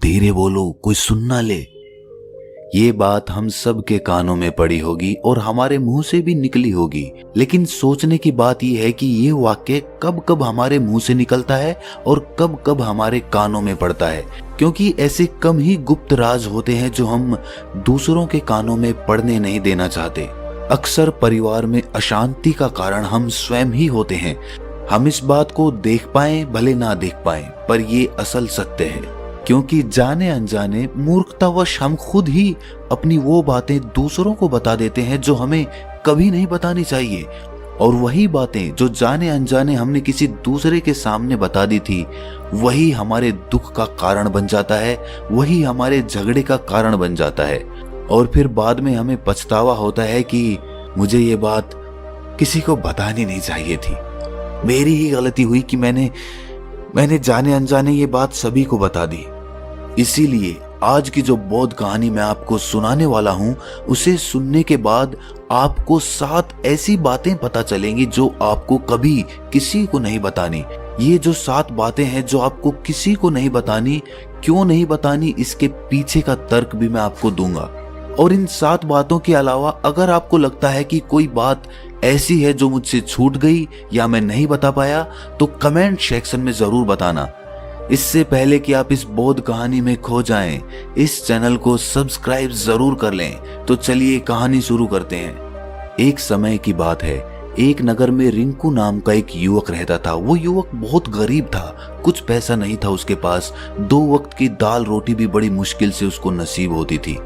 धीरे बोलो, कोई सुन ना ले। ये बात हम सब के कानों में पड़ी होगी और हमारे मुंह से भी निकली होगी, लेकिन सोचने की बात यह है कि ये वाक्य कब कब हमारे मुंह से निकलता है और कब कब हमारे कानों में पड़ता है, क्योंकि ऐसे कम ही गुप्त राज होते हैं जो हम दूसरों के कानों में पड़ने नहीं देना चाहते। अक्सर परिवार में अशांति का कारण हम स्वयं ही होते हैं। हम इस बात को देख पाए भले ना देख पाए, पर ये असल सत्य है, क्योंकि जाने अनजाने मूर्खतावश हम खुद ही अपनी वो बातें दूसरों को बता देते हैं जो हमें कभी नहीं बतानी चाहिए। और वही बातें जो जाने अनजाने हमने किसी दूसरे के सामने बता दी थी, वही हमारे दुख का कारण बन जाता है, वही हमारे झगड़े का कारण बन जाता है। और फिर बाद में हमें पछतावा होता है कि मुझे ये बात किसी को बतानी नहीं चाहिए थी, मेरी ही गलती हुई कि मैंने जाने अनजाने ये बात सभी को बता दी। इसीलिए आज की जो बौद्ध कहानी मैं आपको सुनाने वाला हूं, उसे सुनने के बाद आपको 7 ऐसी बातें पता चलेंगी जो आपको कभी किसी को नहीं बतानी। ये जो 7 बातें हैं जो आपको किसी को नहीं बतानी, क्यों नहीं बतानी, इसके पीछे का तर्क भी मैं आपको दूंगा। और इन 7 बातों के अलावा अगर आपको लगता है कि कोई बात ऐसी है जो मुझसे छूट गई या मैं नहीं बता पाया, तो कमेंट सेक्शन में जरूर बताना। इससे पहले कि आप इस बौद्ध कहानी में खो जाएं, इस चैनल को सब्सक्राइब जरूर कर लें। तो चलिए कहानी शुरू करते हैं। एक समय की बात है, एक नगर में रिंकू नाम का एक युवक रहता था। वो युवक बहुत गरीब था, कुछ पैसा नहीं था उसके पास, 2 वक्त की दाल रोटी भी बड़ी मुश्किल से उसको नसीब होती थी।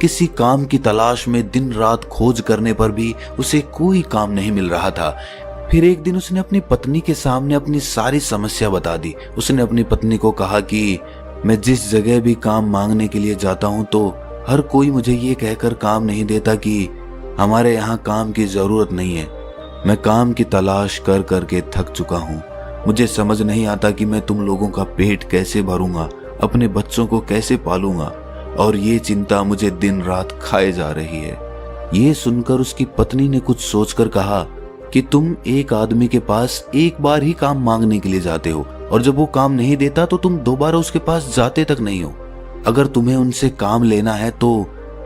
किसी काम की तलाश में दिन रात खोज करने पर भी उसे कोई काम नहीं मिल रहा था। फिर एक दिन उसने अपनी पत्नी के सामने अपनी सारी समस्या बता दी। उसने अपनी पत्नी को कहा कि मैं जिस जगह भी काम मांगने के लिए जाता हूँ तो हर कोई मुझे ये कहकर काम नहीं देता कि हमारे यहाँ काम की जरूरत नहीं है। मैं काम की तलाश कर करके थक चुका हूँ। मुझे समझ नहीं आता कि मैं तुम लोगों का पेट कैसे भरूंगा, अपने बच्चों को कैसे पालूंगा, और ये चिंता मुझे दिन रात खाए जा रही है। ये सुनकर उसकी पत्नी ने कुछ सोचकर कहा कि तुम एक आदमी के पास एक बार ही काम मांगने के लिए जाते हो, और जब वो काम नहीं देता तो तुम दोबारा उसके पास जाते तक नहीं हो। अगर तुम्हें उनसे काम लेना है तो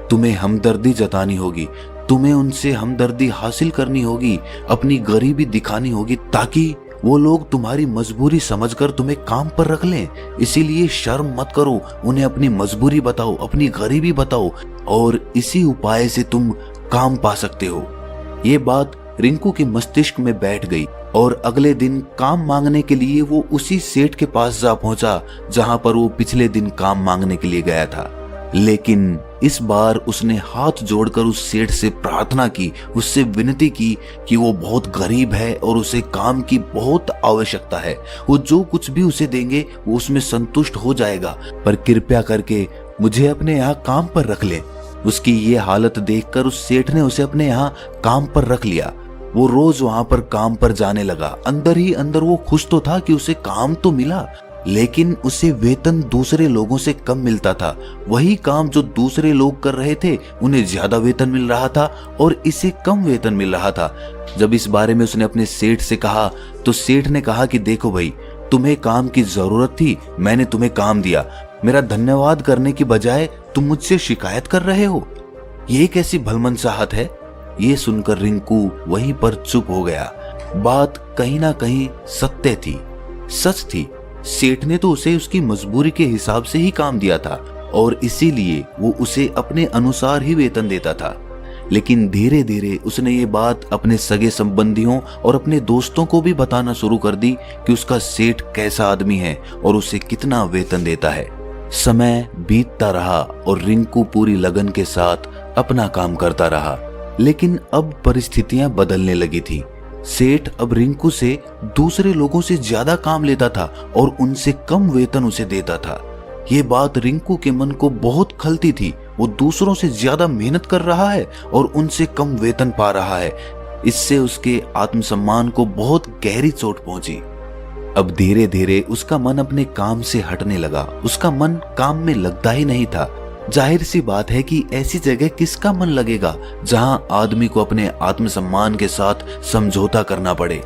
तुम्हें हमदर्दी जतानी होगी, तुम्हें उनसे हमदर्दी हासिल करनी होगी, अपनी गरीबी दिखानी होगी, ताकि वो लोग तुम्हारी मजबूरी समझकर तुम्हें काम पर रख लें। इसीलिए शर्म मत करो, उन्हें अपनी मजबूरी बताओ, अपनी गरीबी बताओ, और इसी उपाय से तुम काम पा सकते हो। ये बात रिंकू के मस्तिष्क में बैठ गई और अगले दिन काम मांगने के लिए वो उसी सेठ के पास जा पहुंचा जहां पर वो पिछले दिन काम मांगने के लिए गया था। लेकिन इस बार उसने हाथ जोड़कर उस सेठ से प्रार्थना की, उससे विनती की कि वो बहुत गरीब है और उसे काम की बहुत आवश्यकता है। वो जो कुछ भी उसे देंगे वो उसमें संतुष्ट हो जाएगा, पर कृपया करके मुझे अपने यहाँ काम पर रख ले। उसकी ये हालत देखकर उस सेठ ने उसे अपने यहाँ काम पर रख लिया। वो रोज वहां पर काम पर जाने लगा। अंदर ही अंदर वो खुश तो था कि उसे काम तो मिला, लेकिन उसे वेतन दूसरे लोगों से कम मिलता था। वही काम जो दूसरे लोग कर रहे थे उन्हें ज्यादा वेतन मिल रहा था और इसे कम वेतन मिल रहा था। जब इस बारे में उसने अपने सेठ से कहा तो सेठ ने कहा कि देखो भाई, तुम्हें काम की जरूरत थी, मैंने तुम्हें काम दिया, मेरा धन्यवाद करने की बजाय तुम मुझसे शिकायत कर रहे हो, ये कैसी भलमनचाहत है। ये सुनकर रिंकू वहीं पर चुप हो गया। बात कहीं ना कहीं सत्य थी, सच थी। सेठ ने तो उसे उसकी मजबूरी के हिसाब से ही काम दिया था और इसीलिए वो उसे अपने अनुसार ही वेतन देता था। लेकिन धीरे धीरे उसने ये बात अपने सगे संबंधियों और अपने दोस्तों को भी बताना शुरू कर दी कि उसका सेठ कैसा आदमी है और उसे कितना वेतन देता है। समय बीतता रहा और रिंकू पूरी लगन के साथ अपना काम करता रहा, लेकिन अब परिस्थितियां बदलने लगी थी। सेठ अब रिंकू से दूसरे लोगों से ज्यादा काम लेता था और उनसे कम वेतन उसे देता था। ये बात रिंकू के मन को बहुत खलती थी। वो दूसरों से ज्यादा मेहनत कर रहा है और उनसे कम वेतन पा रहा है। इससे उसके आत्मसम्मान को बहुत गहरी चोट पहुंची। अब धीरे धीरे उसका मन अपने काम से हटने लगा। उसका मन काम में लगता ही नहीं था। जाहिर सी बात है कि ऐसी जगह किसका मन लगेगा जहां आदमी को अपने आत्मसम्मान के साथ समझौता करना पड़े।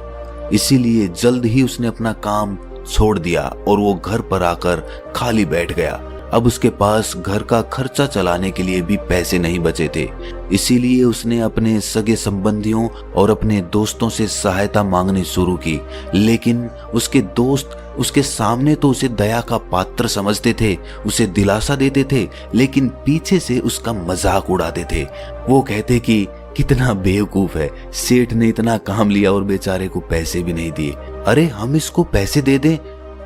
इसीलिए जल्द ही उसने अपना काम छोड़ दिया और वो घर पर आकर खाली बैठ गया। अब उसके पास घर का खर्चा चलाने के लिए भी पैसे नहीं बचे थे। इसीलिए उसने अपने सगे संबंधियों और अपने दोस्तों से सहायता मांगनी शुरू की। लेकिन उसके दोस्त उसके सामने तो उसे दया का पात्र समझते थे, उसे दिलासा देते थे, लेकिन पीछे से उसका मजाक उड़ाते थे। वो कहते कि कितना बेवकूफ है, सेठ ने इतना काम लिया और बेचारे को पैसे भी नहीं दिए। अरे हम इसको पैसे दे दें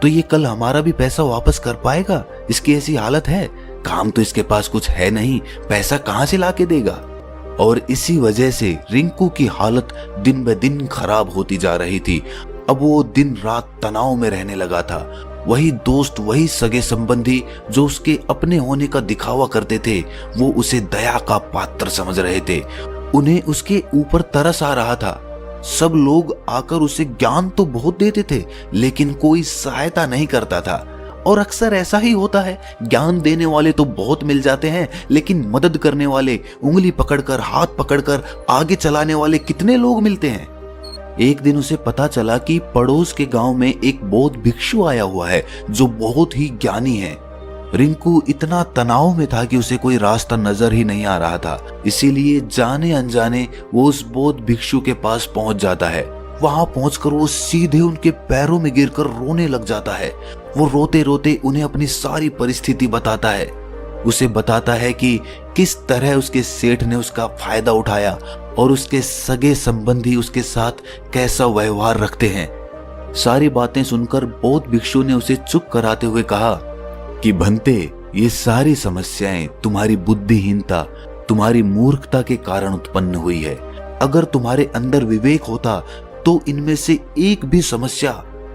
तो ये कल हमारा भी पैसा वापस कर पाएगा? इसकी ऐसी हालत है, काम तो इसके पास कुछ है नहीं, पैसा कहां से लाके देगा? और इसी वजह से रिंकू की हालत दिन ब दिन खराब होती जा रही थी। अब वो दिन रात तनाव में रहने लगा था। वही दोस्त, वही सगे संबंधी जो उसके अपने होने का दिखावा करते थे, वो उसे दया का पात्र समझ रहे थे। उन्हें उसके ऊपर तरस आ रहा था। सब लोग आकर उसे ज्ञान तो बहुत देते थे, लेकिन कोई सहायता नहीं करता था। और अक्सर ऐसा ही होता है, ज्ञान देने वाले तो बहुत मिल जाते हैं, लेकिन मदद करने वाले, उंगली पकड़कर, हाथ पकड़कर आगे चलाने वाले कितने लोग मिलते हैं। एक दिन उसे पता चला कि पड़ोस के गांव में एक बौद्ध भिक्षु आया हुआ है जो बहुत ही ज्ञानी है। रिंकू इतना तनाव में था कि उसे कोई रास्ता नजर ही नहीं आ रहा था। इसीलिए जाने अनजाने वो उस बौद्ध भिक्षु के पास पहुंच जाता है। वहां पहुंचकर वो सीधे उनके पैरों में गिरकर रोने लग जाता है। वो रोते रोते उन्हें अपनी सारी परिस्थिति बताता है। उसे बताता है कि किस तरह उसके सेठ ने उसका फायदा उठाया और उसके सगे संबंधी उसके साथ कैसा व्यवहार रखते हैं। सारी बातें सुनकर बौद्ध भिक्षु ने उसे चुप कराते हुए कहा कि भंते, ये सारी समस्याएं तुम्हारी बुद्धिहीनता, तुम्हारी मूर्खता के कारण उत्पन्न हुई है। अगर तुम्हारे अंदर विवेक होता तो इनमें से एक भी समस्या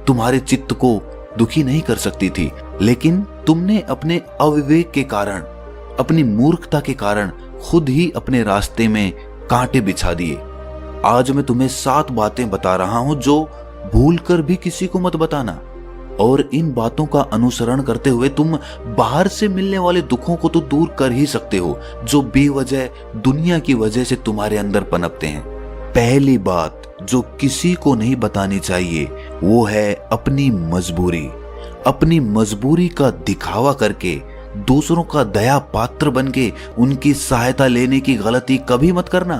तुम्हारे चित्त को दुखी नहीं कर सकती थी, लेकिन तुमने अपने अविवेक के कारण, अपनी मूर्खता के कारण खुद ही अपने रास्ते में कांटे बिछा दिए। आज मैं तुम्हें 7 बातें बता रहा हूं जो भूलकर भी किसी को मत बताना, और इन बातों का अनुसरण करते हुए तुम बाहर से मिलने वाले दुखों को तो दूर कर ही सकते हो जो बेवजह दुनिया की वजह से तुम्हारे अंदर पनपते हैं। पहली बात जो किसी को नहीं बतानी चाहिए वो है अपनी मजबूरी। अपनी मजबूरी का दिखावा करके, दूसरों का दया पात्र बनके उनकी सहायता लेने की गलती कभी मत करना।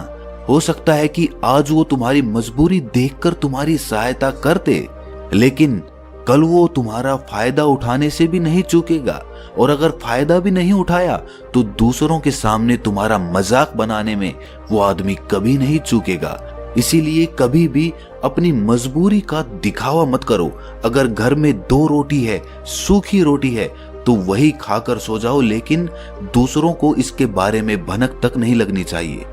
हो सकता है कि आज वो तुम्हारी मजबूरी देखकर तुम्हारी सहायता करते, लेकिन कल वो तुम्हारा फायदा उठाने से भी नहीं चूकेगा, और अगर फायदा भी नहीं उठाया तो दूसरों के सामने तुम्हारा मजाक बनाने में वो आदमी कभी नहीं चूकेगा। इसीलिए कभी भी अपनी मजबूरी का दिखावा मत करो। अगर घर में 2 रोटी है, सूखी रोटी है, तो वही खाकर सो जाओ, लेकिन दूसरों को इसके बारे में भनक तक नहीं लगनी चाहिए।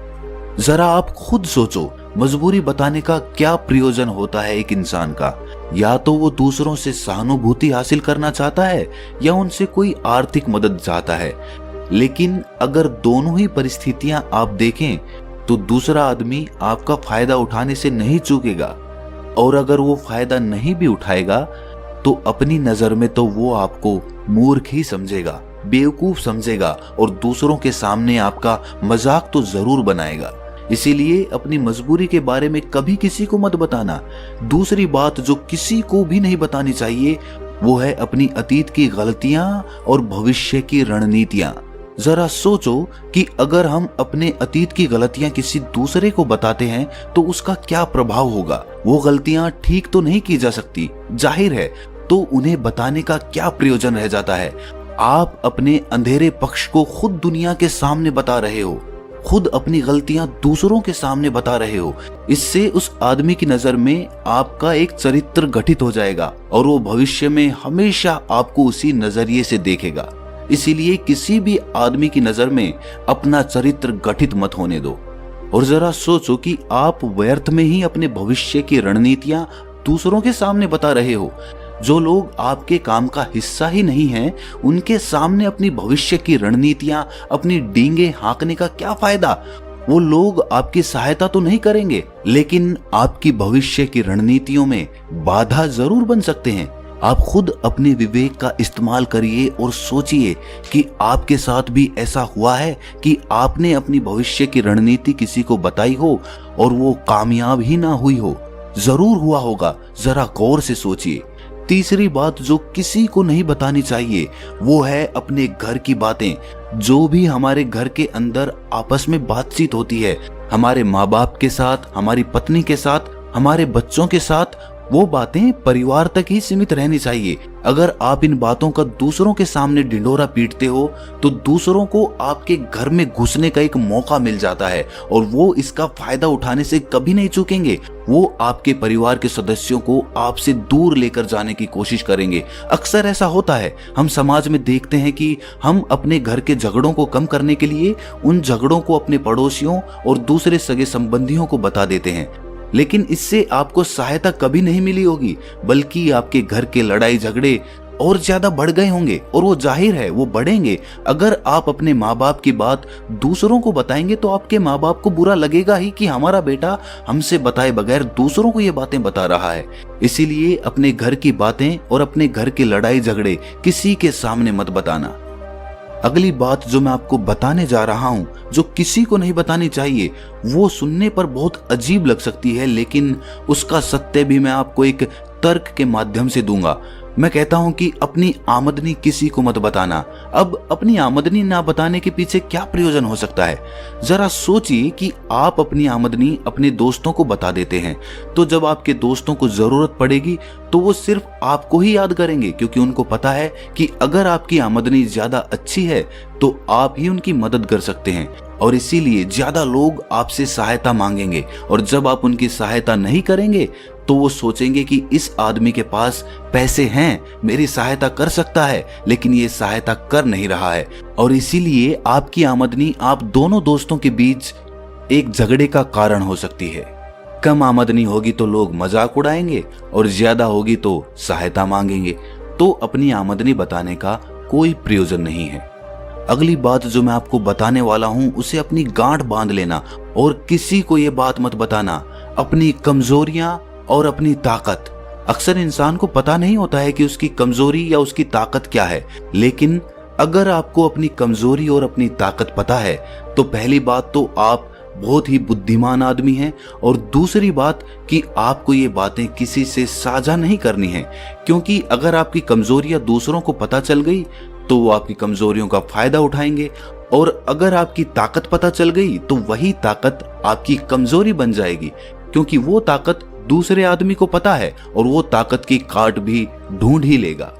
जरा आप खुद सोचो, मजबूरी बताने का क्या प्रयोजन होता है एक इंसान का? या तो वो दूसरों से सहानुभूति हासिल करना चाहता है या उनसे कोई आर्थिक मदद चाहता है। लेकिन अगर दोनों ही परिस्थितियां आप देखें तो दूसरा आदमी आपका फायदा उठाने से नहीं चूकेगा, और अगर वो फायदा नहीं भी उठाएगा तो अपनी नजर में तो वो आपको मूर्ख ही समझेगा, बेवकूफ समझेगा, और दूसरों के सामने आपका मजाक तो जरूर बनाएगा। इसीलिए अपनी मजबूरी के बारे में कभी किसी को मत बताना। दूसरी बात जो किसी को भी नहीं बतानी चाहिए वो है अपनी अतीत की गलतियां और भविष्य की रणनीतियां। जरा सोचो कि अगर हम अपने अतीत की गलतियां किसी दूसरे को बताते हैं तो उसका क्या प्रभाव होगा। वो गलतियां ठीक तो नहीं की जा सकती, जाहिर है, तो उन्हें बताने का क्या प्रयोजन रह जाता है। आप अपने अंधेरे पक्ष को खुद दुनिया के सामने बता रहे हो, खुद अपनी गलतियां दूसरों के सामने बता रहे हो। इससे उस आदमी की नजर में आपका एक चरित्र गठित हो जाएगा और वो भविष्य में हमेशा आपको उसी नजरिए से देखेगा। इसीलिए किसी भी आदमी की नजर में अपना चरित्र गठित मत होने दो। और जरा सोचो कि आप व्यर्थ में ही अपने भविष्य की रणनीतियां दूसरों के सामने बता रहे हो। जो लोग आपके काम का हिस्सा ही नहीं हैं, उनके सामने अपनी भविष्य की रणनीतियां, अपनी डींगे हाँकने का क्या फायदा? वो लोग आपकी सहायता तो नहीं करेंगे, लेकिन आपकी भविष्य की रणनीतियों में बाधा जरूर बन सकते हैं। आप खुद अपने विवेक का इस्तेमाल करिए और सोचिए कि आपके साथ भी ऐसा हुआ है कि आपने अपनी भविष्य की रणनीति किसी को बताई हो और वो कामयाब ही ना हुई हो। जरूर हुआ होगा, जरा गौर से सोचिए। तीसरी बात जो किसी को नहीं बतानी चाहिए वो है अपने घर की बातें। जो भी हमारे घर के अंदर आपस में बातचीत होती है, हमारे माँ बाप के साथ, हमारी पत्नी के साथ, हमारे बच्चों के साथ, वो बातें परिवार तक ही सीमित रहनी चाहिए। अगर आप इन बातों का दूसरों के सामने ढिंढोरा पीटते हो तो दूसरों को आपके घर में घुसने का एक मौका मिल जाता है और वो इसका फायदा उठाने से कभी नहीं चूकेंगे। वो आपके परिवार के सदस्यों को आपसे दूर लेकर जाने की कोशिश करेंगे। अक्सर ऐसा होता है, हम समाज में देखते हैं कि हम अपने घर के झगड़ों को कम करने के लिए उन झगड़ों को अपने पड़ोसियों और दूसरे सगे संबंधियों को बता देते हैं, लेकिन इससे आपको सहायता कभी नहीं मिली होगी, बल्कि आपके घर के लड़ाई झगड़े और ज्यादा बढ़ गए होंगे और वो जाहिर है वो बढ़ेंगे। अगर आप अपने माँ बाप की बात दूसरों को बताएंगे तो आपके माँ बाप को बुरा लगेगा ही कि हमारा बेटा हमसे बताए बगैर दूसरों को ये बातें बता रहा है। इसीलिए अपने घर की बातें और अपने घर के लड़ाई झगड़े किसी के सामने मत बताना। अगली बात जो मैं आपको बताने जा रहा हूं, जो किसी को नहीं बतानी चाहिए, वो सुनने पर बहुत अजीब लग सकती है, लेकिन उसका सत्य भी मैं आपको एक तर्क के माध्यम से दूंगा। मैं कहता हूं कि अपनी आमदनी किसी को मत बताना। अब अपनी आमदनी ना बताने के पीछे क्या प्रयोजन हो सकता है? जरा सोचिए कि आप अपनी आमदनी अपने दोस्तों को बता देते हैं, तो जब आपके दोस्तों को जरूरत पड़ेगी तो वो सिर्फ आपको ही याद करेंगे, क्योंकि उनको पता है कि अगर आपकी आमदनी ज्यादा अच्छी है तो आप ही उनकी मदद कर सकते हैं और इसीलिए ज्यादा लोग आपसे सहायता मांगेंगे। और जब आप उनकी सहायता नहीं करेंगे तो वो सोचेंगे कि इस आदमी के पास पैसे हैं, मेरी सहायता कर सकता है, लेकिन ये सहायता कर नहीं रहा है। और इसीलिए आपकी आमदनी आप दोनों दोस्तों के बीच एक झगड़े का कारण हो सकती है। कम आमदनी होगी तो लोग मजाक उड़ाएंगे और ज्यादा होगी तो सहायता मांगेंगे। तो अपनी आमदनी बताने का कोई प्रयोजन नहीं है। अगली बात जो मैं आपको बताने वाला हूं उसे अपनी गांठ बांध लेना और किसी को ये बात मत बताना। अपनी कमजोरियां और अपनी ताकत। अक्सर इंसान को पता नहीं होता है कि उसकी कमजोरी या उसकी ताकत क्या है, लेकिन अगर आपको अपनी कमजोरी और अपनी ताकत पता है तो पहली बात तो आप बहुत ही बुद्धिमान आदमी हैं, और दूसरी बात कि आपको ये बातें किसी से साझा नहीं करनी है, क्योंकि अगर आपकी कमजोरियां दूसरों को पता चल गई तो वो आपकी कमजोरियों का फायदा उठाएंगे, और अगर आपकी ताकत पता चल गई तो वही ताकत आपकी कमजोरी बन जाएगी, क्योंकि वो ताकत दूसरे आदमी को पता है और वो ताकत की काट भी ढूंढ ही लेगा।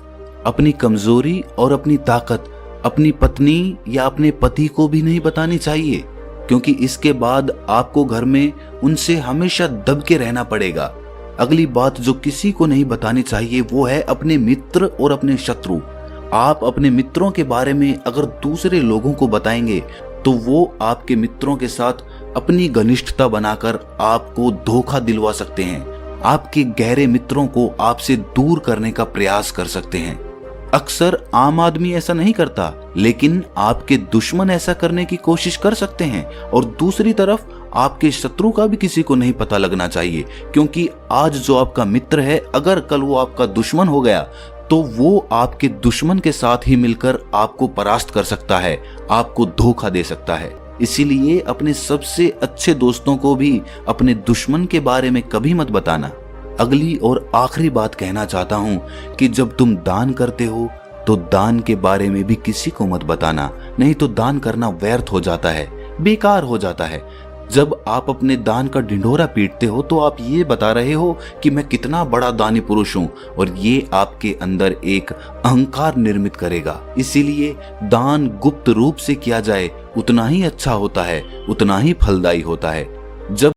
अपनी कमजोरी और अपनी ताकत अपनी पत्नी या अपने पति को भी नहीं बतानी चाहिए, क्योंकि इसके बाद आपको घर में उनसे हमेशा दब के रहना पड़ेगा। अगली बात जो किसी को नहीं बतानी चाहिए वो है अपने मित्र और अपने शत्रु। आप अपने मित्रों के बारे में अगर दूसरे लोगों को बताएंगे तो वो आपके मित्रों के साथ अपनी घनिष्ठता बनाकर आपको धोखा दिलवा सकते हैं। आपके गहरे मित्रों को आपसे दूर करने का प्रयास कर सकते हैं। अक्सर आम आदमी ऐसा नहीं करता, लेकिन आपके दुश्मन ऐसा करने की कोशिश कर सकते हैं। और दूसरी तरफ आपके शत्रु का भी किसी को नहीं पता लगना चाहिए, क्योंकि आज जो आपका मित्र है अगर कल वो आपका दुश्मन हो गया तो वो आपके दुश्मन के साथ ही मिलकर आपको परास्त कर सकता है, आपको धोखा दे सकता है। इसीलिए अपने सबसे अच्छे दोस्तों को भी अपने दुश्मन के बारे में कभी मत बताना। अगली और आखिरी बात कहना चाहता हूं कि जब तुम दान करते हो तो दान के बारे में भी किसी को मत बताना, नहीं तो दान करना व्यर्थ हो जाता है, बेकार हो जाता है। जब आप अपने दान का ढिंढोरा पीटते हो तो आप ये बता रहे हो कि मैं कितना बड़ा दानी पुरुष हूं, और ये आपके अंदर एक अहंकार निर्मित करेगा। इसीलिए दान गुप्त रूप से किया जाए उतना ही अच्छा होता है, उतना ही फलदायी होता है। जब